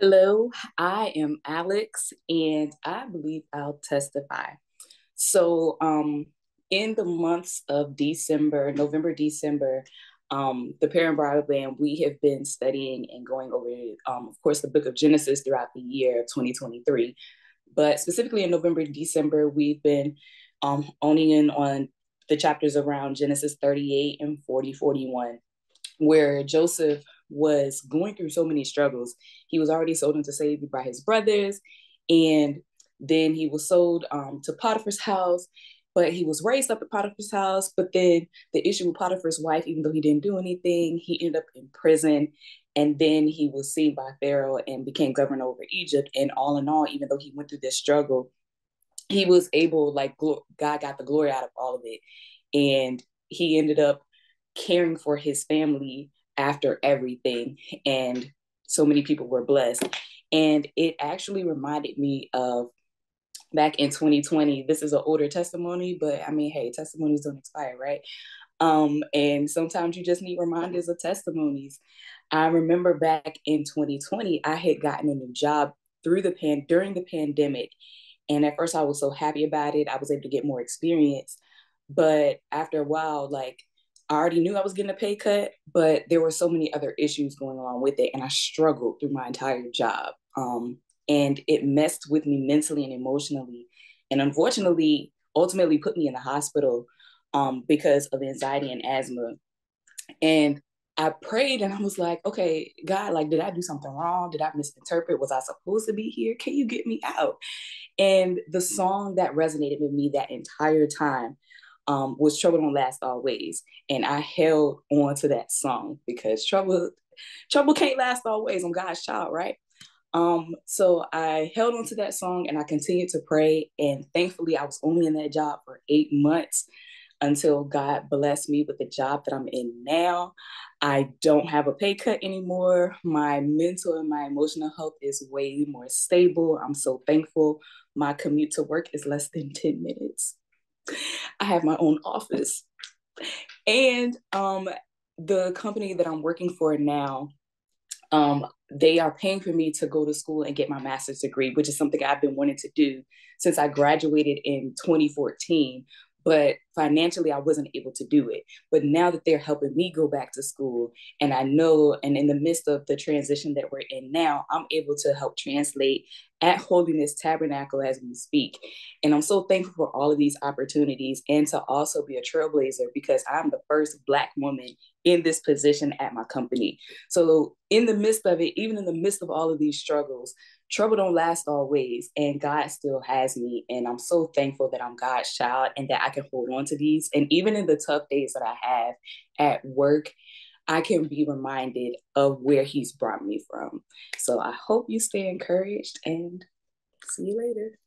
Hello, I am Alex, and I believe I'll testify. So, in the months of December, November, December, the Parent Broadband, we have been studying and going over, of course, the book of Genesis throughout the year of 2023. But specifically in November, December, we've been owning in on the chapters around Genesis 38 and 41, where Joseph was going through so many struggles. He was already sold into slavery by his brothers, and then he was sold to Potiphar's house, but he was raised up at Potiphar's house. But then the issue with Potiphar's wife, even though he didn't do anything, he ended up in prison. And then he was seen by Pharaoh and became governor over Egypt. And all in all, even though he went through this struggle, he was able, like, God got the glory out of all of it. And he ended up caring for his family after everything. And so many people were blessed. And it actually reminded me of back in 2020. This is an older testimony, but I mean, hey, testimonies don't expire, right? And sometimes you just need reminders of testimonies. I remember back in 2020, I had gotten a new job during the pandemic. And at first I was so happy about it. I was able to get more experience. But after a while, like, I already knew I was getting a pay cut, but there were so many other issues going along with it. And I struggled through my entire job. And it messed with me mentally and emotionally. And unfortunately, ultimately put me in the hospital because of anxiety and asthma. And I prayed and I was like, okay, God, like, did I do something wrong? Did I misinterpret? Was I supposed to be here? Can you get me out? And the song that resonated with me that entire time was Trouble Don't Last Always. And I held on to that song because trouble can't last always. I'm God's child, right? So I held on to that song and I continued to pray. And thankfully, I was only in that job for 8 months until God blessed me with the job that I'm in now. I don't have a pay cut anymore. My mental and my emotional health is way more stable. I'm so thankful. My commute to work is less than 10 minutes. I have my own office. And the company that I'm working for now, they are paying for me to go to school and get my master's degree, which is something I've been wanting to do since I graduated in 2014. But financially, I wasn't able to do it. But now that they're helping me go back to school, and I know, and in the midst of the transition that we're in now, I'm able to help translate at Holiness Tabernacle as we speak. And I'm so thankful for all of these opportunities and to also be a trailblazer because I'm the first Black woman in this position at my company. So in the midst of it, even in the midst of all of these struggles, trouble don't last always, and God still has me. And I'm so thankful that I'm God's child and that I can hold on to these. And even in the tough days that I have at work, I can be reminded of where he's brought me from. So I hope you stay encouraged and see you later.